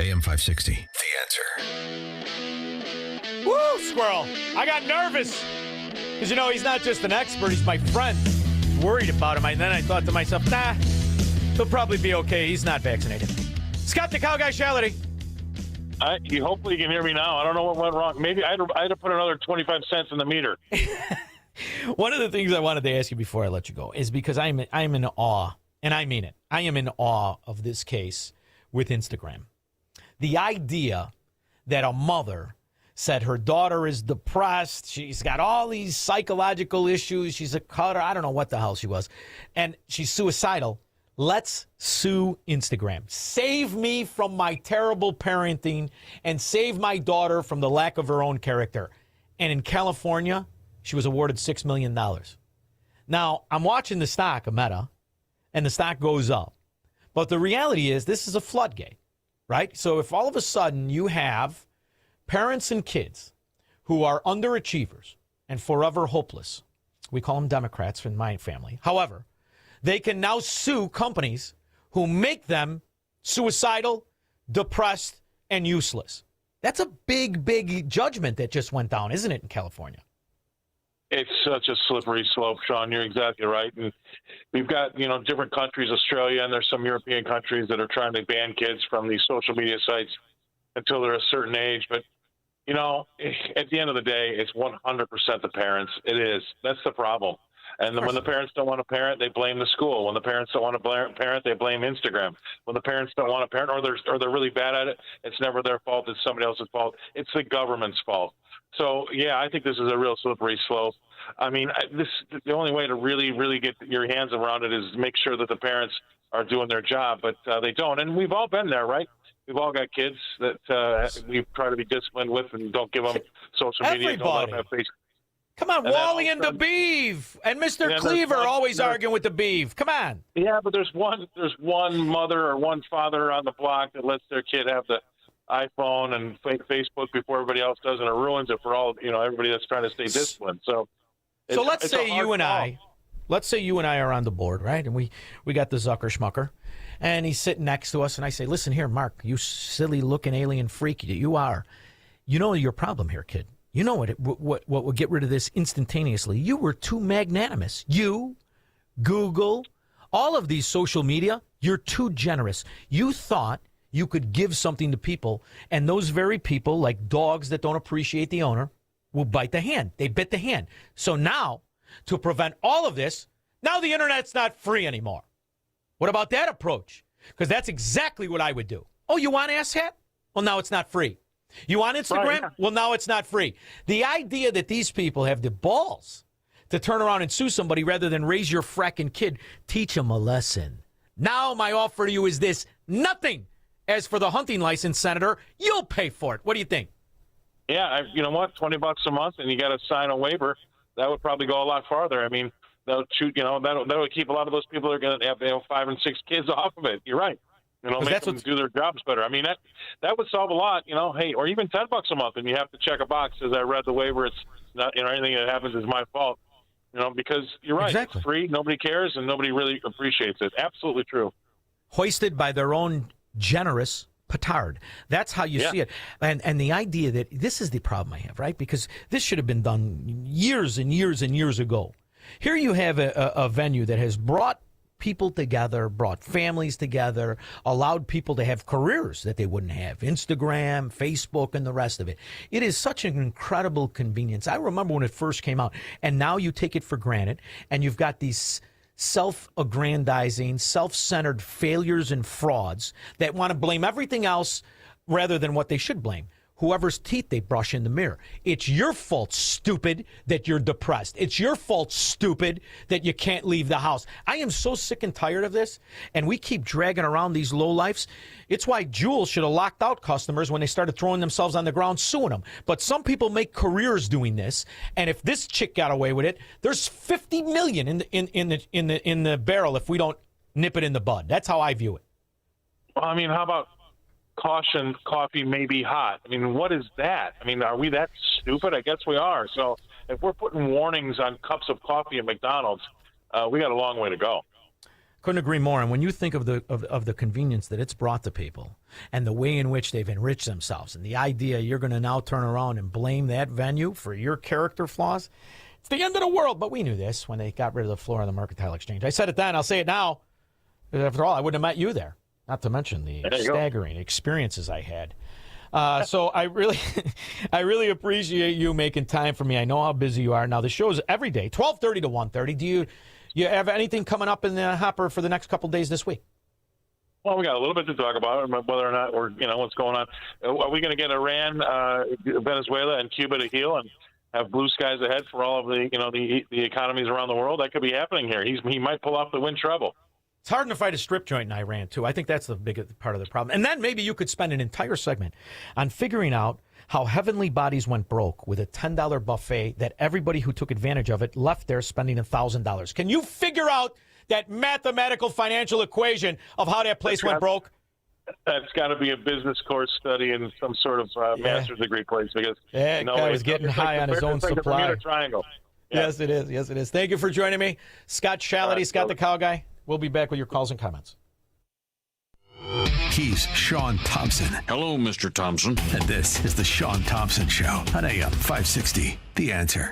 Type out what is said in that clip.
AM 560. The Answer. Woo, squirrel. I got nervous. Because, he's not just an expert, he's my friend. Worried about him. And then I thought to myself, nah, he'll probably be okay. He's not vaccinated. Scott the Cow Guy Shellady. Hopefully you can hear me now. I don't know what went wrong. Maybe I had to put another 25 cents in the meter. One of the things I wanted to ask you before I let you go is because I'm in awe, and I mean it. I am in awe of this case with Instagram. The idea that a mother said her daughter is depressed, she's got all these psychological issues, she's a cutter, I don't know what the hell she was, and she's suicidal. Let's sue Instagram. Save me from my terrible parenting and save my daughter from the lack of her own character. And in California, she was awarded $6 million. Now, I'm watching the stock of Meta, and the stock goes up. But the reality is this is a floodgate, right? So if all of a sudden you have parents and kids who are underachievers and forever hopeless, we call them Democrats in my family. However, they can now sue companies who make them suicidal, depressed, and useless. That's a big, big judgment that just went down, isn't it, in California? It's such a slippery slope, Sean. You're exactly right. And we've got, different countries, Australia, and there's some European countries that are trying to ban kids from these social media sites until they're a certain age. But, at the end of the day, it's 100% the parents. It is. That's the problem. And then when the parents don't want to parent, they blame the school. When the parents don't want to parent, they blame Instagram. When the parents don't want to parent or they're really bad at it, it's never their fault. It's somebody else's fault. It's the government's fault. So, yeah, I think this is a real slippery slope. I mean, the only way to really, really get your hands around it is make sure that the parents are doing their job, but they don't. And we've all been there, right? We've all got kids that we try to be disciplined with and don't give them social media. Don't let them have Facebook. Come on, and Wally and the Beeve and Mr. Cleaver always arguing with the Beeve. Come on. Yeah, but there's one mother or one father on the block that lets their kid have the iPhone and Facebook before everybody else does, and it ruins it for all everybody that's trying to stay disciplined. So let's say you and I are on the board, right? And we got the Zucker Schmucker, and he's sitting next to us, and I say, "Listen here, Mark, you silly looking alien freak that you are. You know your problem here, kid. You know what would get rid of this instantaneously? You were too magnanimous. You, Google, all of these social media, you're too generous. You thought you could give something to people, and those very people, like dogs that don't appreciate the owner, will bite the hand. They bit the hand. So now, to prevent all of this, now the internet's not free anymore. What about that approach? Because that's exactly what I would do. Oh, you want asshat? Well, now it's not free. You on Instagram? Right, yeah. Well, now it's not free. The idea that these people have the balls to turn around and sue somebody rather than raise your fracking kid, teach them a lesson. Now my offer to you is this: nothing. As for the hunting license, Senator, you'll pay for it. What do you think? Yeah, you know what? $20 a month, and you got to sign a waiver. That would probably go a lot farther. I mean, that would keep a lot of those people that are going to have 5 and 6 kids off of it. You're right. Make them do their jobs better. I mean, that would solve a lot, hey, or even $10 a month, and you have to check a box. As I read the waiver, it's not, anything that happens is my fault, because you're right. Exactly. It's free. Nobody cares, and nobody really appreciates it. Absolutely true. Hoisted by their own generous petard. That's how you see it. And the idea that this is the problem I have, right? Because this should have been done years and years and years ago. Here you have a venue that has brought people together, brought families together, allowed people to have careers that they wouldn't have. Instagram, Facebook, and the rest of it. It is such an incredible convenience. I remember when it first came out, and now you take it for granted, and you've got these self-aggrandizing, self-centered failures and frauds that want to blame everything else rather than what they should blame. Whoever's teeth they brush in the mirror. It's your fault, stupid, that you're depressed. It's your fault, stupid, that you can't leave the house. I am so sick and tired of this, and we keep dragging around these lowlifes. It's why Juul should have locked out customers when they started throwing themselves on the ground, suing them. But some people make careers doing this, and if this chick got away with it, there's $50 million in the barrel if we don't nip it in the bud. That's how I view it. Well, I mean, how about caution, coffee may be hot? I mean, what is that? I mean, are we that stupid? I guess we are. So if we're putting warnings on cups of coffee at McDonald's, we got a long way to go. Couldn't agree more. And when you think of the convenience that it's brought to people and the way in which they've enriched themselves and the idea you're going to now turn around and blame that venue for your character flaws, it's the end of the world. But we knew this when they got rid of the floor of the Mercantile Exchange. I said it then. I'll say it now. After all, I wouldn't have met you there, not to mention the staggering experiences I had. So I really appreciate you making time for me. I know how busy you are. Now, the show's every day, 12:30 to 1:30. Do you have anything coming up in the hopper for the next couple of days this week? Well, we got a little bit to talk about, whether or not what's going on. Are we going to get Iran, Venezuela, and Cuba to heal and have blue skies ahead for all of the economies around the world? That could be happening here. He might pull off the win treble. It's hard to fight a strip joint in Iran, too. I think that's the biggest part of the problem. And then maybe you could spend an entire segment on figuring out how Heavenly Bodies went broke with a $10 buffet that everybody who took advantage of it left there spending $1,000. Can you figure out that mathematical financial equation of how that place went broke? That's got to be a business course study in some sort of master's degree place because guy was getting high on his own supply. The Bermuda Triangle. Yeah. Yes, it is. Yes, it is. Thank you for joining me, Scott Shellady, Scott the Cow Guy. We'll be back with your calls and comments. He's Sean Thompson. Hello, Mr. Thompson. And this is the Sean Thompson Show on AM 560. The Answer.